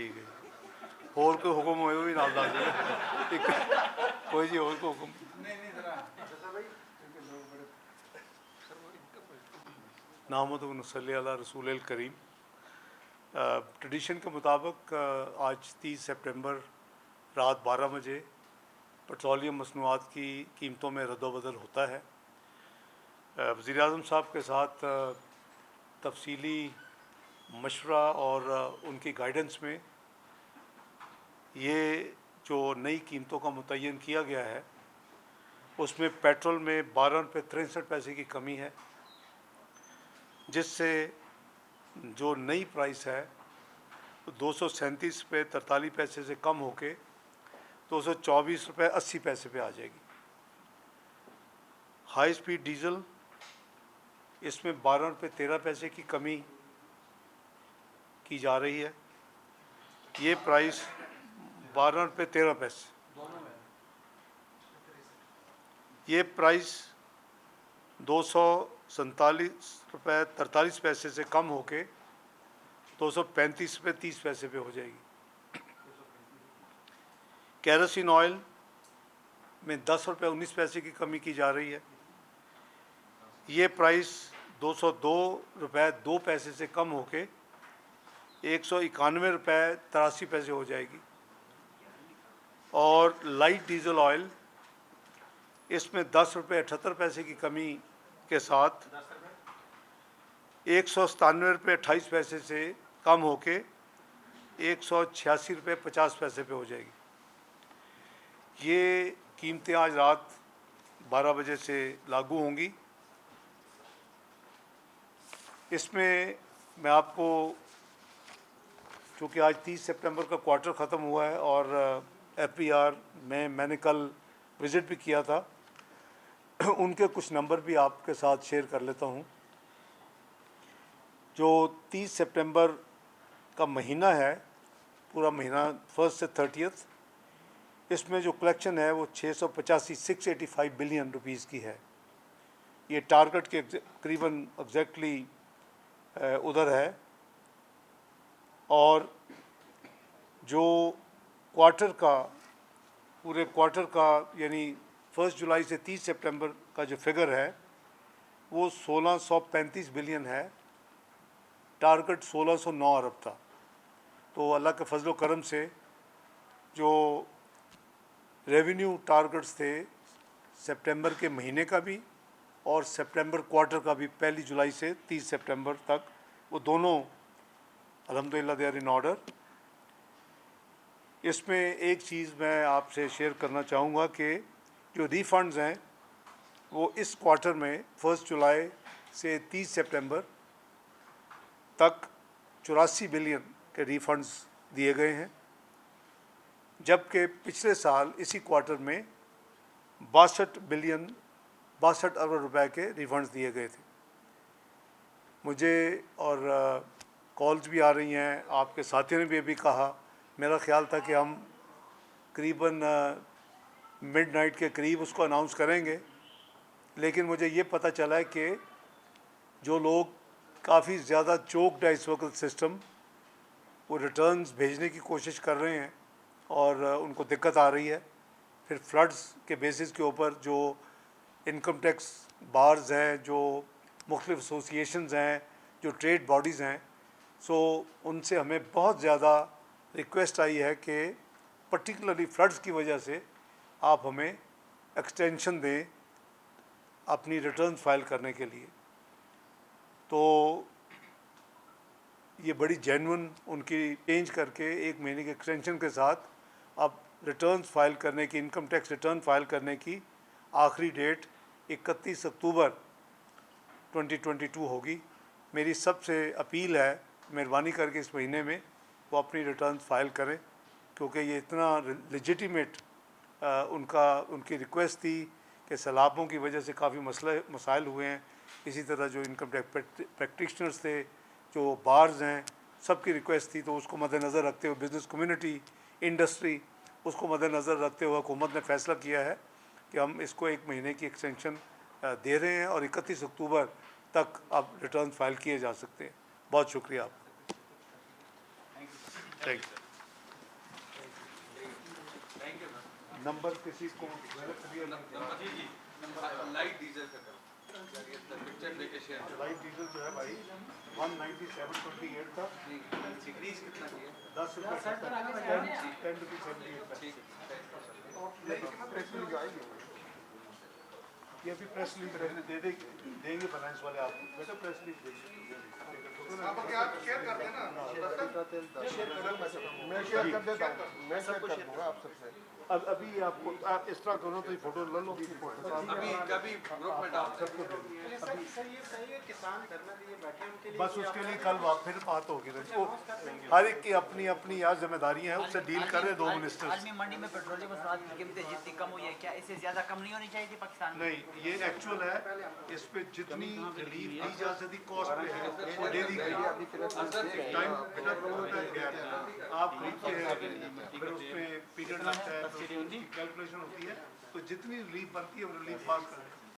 ठीक है। और कोई हुक्म होए भी नाल दस दे एक कोई जी और को हुक्म नामद नसल्ली अला रसूल करीम। ट्रेडिशन के मुताबिक आज 30 सितंबर रात 12 बजे पेट्रोलियम मसनूआत की कीमतों में रद्दोबदल होता है। वज़ीर आज़म साहब के साथ तफसीली मशवरा और उनकी गाइडेंस में ये जो नई कीमतों का मुतय्यन किया गया है उसमें पेट्रोल में 12 रुपये 63 पैसे की कमी है, जिससे जो नई प्राइस है 237 रुपये 43 पैसे से कम होके 224 रुपये 80 पैसे पे आ जाएगी। हाई स्पीड डीज़ल इसमें 12 रुपये 13 पैसे की कमी की जा रही है। ये प्राइस 12 रुपये 13 पैसे, ये प्राइस 247 रुपये 43 पैसे से कम होके 235 रुपये 30 पैसे पे हो जाएगी। केरोसिन ऑयल में 10 रुपये 19 पैसे की कमी की जा रही है। ये प्राइस 202 रुपये 2 पैसे से कम होके 191 रुपये 83 पैसे हो जाएगी। और लाइट डीजल ऑयल इसमें 10 रुपये 78 पैसे की कमी के साथ 197 रुपये 28 पैसे से कम होके 186 रुपये 50 पैसे पे हो जाएगी। ये कीमतें आज रात 12 बजे से लागू होंगी। इसमें मैं आपको, चूँकि आज 30 सितंबर का क्वार्टर ख़त्म हुआ है और FPR में मैंने कल विज़िट भी किया था, उनके कुछ नंबर भी आपके साथ शेयर कर लेता हूँ। जो 30 सितंबर का महीना है, पूरा महीना 1 से 30, इसमें जो कलेक्शन है वो 685 बिलियन रुपीस की है। ये टारगेट के करीबन एग्जैक्टली उधर है। और जो क्वार्टर का, पूरे क्वार्टर का यानी 1 जुलाई से 30 सितंबर का जो फिगर है वो 1635 बिलियन है। टारगेट 1609 अरब था। तो अल्लाह के फजल करम से जो रेवेन्यू टारगेट्स थे सितंबर के महीने का भी और सितंबर क्वार्टर का भी, 1 जुलाई से 30 सितंबर तक, वो दोनों अल्हम्दुलिल्लाह दे आर इन ऑर्डर। इसमें एक चीज़ मैं आपसे शेयर करना चाहूँगा कि जो रिफ़ंड्स हैं वो इस क्वार्टर में 1 जुलाई से 30 सितंबर तक 84 बिलियन के रिफ़ंड्स दिए गए हैं, जबकि पिछले साल इसी क्वार्टर में 62 अरब रुपए के रिफ़ंड्स दिए गए थे। मुझे और कॉल्स भी आ रही हैं, आपके साथियों ने भी कहा, मेरा ख़्याल था कि हम करीबन मिडनाइट के करीब उसको अनाउंस करेंगे, लेकिन मुझे ये पता चला है कि जो लोग काफ़ी ज़्यादा चोक्ड है इस वक्त सिस्टम, वो रिटर्न्स भेजने की कोशिश कर रहे हैं और उनको दिक्कत आ रही है। फिर फ्लड्स के बेसिस के ऊपर जो इनकम टैक्स बार्स हैं, जो मुख्तलिफ एसोसिएशंस हैं, जो ट्रेड बॉडीज़ हैं, सो उनसे हमें बहुत ज़्यादा रिक्वेस्ट आई है कि पर्टिकुलरली फ्लड्स की वजह से आप हमें एक्सटेंशन दें अपनी रिटर्न फाइल करने के लिए। तो ये बड़ी जेन्युइन उनकी चेंज करके 1 महीने के एक्सटेंशन के साथ अब रिटर्न्स फाइल करने की, इनकम टैक्स रिटर्न फाइल करने की आखिरी डेट 31 अक्टूबर 2022 होगी। मेरी सबसे अपील है, मेहरबानी करके इस महीने में वो अपनी रिटर्न फाइल करें, क्योंकि ये इतना लेजिटिमेट उनकी रिक्वेस्ट थी कि सैलाबों की वजह से काफ़ी मसाइल हुए हैं। इसी तरह जो इनकम टैक्स प्रैक्टिशनर्स थे, जो बार्स हैं, सबकी रिक्वेस्ट थी। तो उसको मद्देनज़र रखते हुए, बिज़नेस कम्युनिटी, इंडस्ट्री, उसको मद्देनज़र रखते हुए हुकूमत ने फ़ैसला किया है कि हम इसको 1 महीने की एक्सटेंशन दे रहे हैं और 31 अक्टूबर तक अब रिटर्न फाइल किए जा सकते हैं। बहुत शुक्रिया आपका। Thank you. नंबर किसी को क्लियर लाइट डीजल का पिक्चर लेके शेयर लाइट डीजल जो है भाई 197.28 था। डिग्रीज कितना किया 10 रुपये 10 रुपये 78 ये अभी प्रेस रिलीज दे देंगे फाइनेंस वाले आपको। बेटा प्रेस रिलीज देंगे आप शेयर कर देना मैं शेयर कर देता हूँ, मैं शेयर कर दूंगा आप सबसे। अब अभी आपको आप इस तरह करो तो ये फोटो ले लो अपनी फोटो अभी कभी ग्रुप में डाल सबको दे दो। सर ये सही है, किसान धरना लिए बैठे उनके लिए बस उसके लिए कल फिर बात होगी वो हर एक की अपनी अपनी यार जिम्मेदारियां हैं, उससे डील कर रहे दो मिनिस्टर। आलमी मंडी में पेट्रोलियम मसनूआत की कीमतें जितनी कम हुई है, क्या इससे ज्यादा कम नहीं होनी चाहिए थी पाकिस्तान में? नहीं, ये एक्चुअल है, इस पे जितनी रिलीफ दी जा सकती कॉस्ट पे है वो दे दी गई। टाइम बेटा होता है गैप, आप खरीदते हैं फिर उस पे पीरियड लगता है तो कैलकुलेशन होती है, तो जितनी रिलीफ बनती है वो रिलीफ पास करें।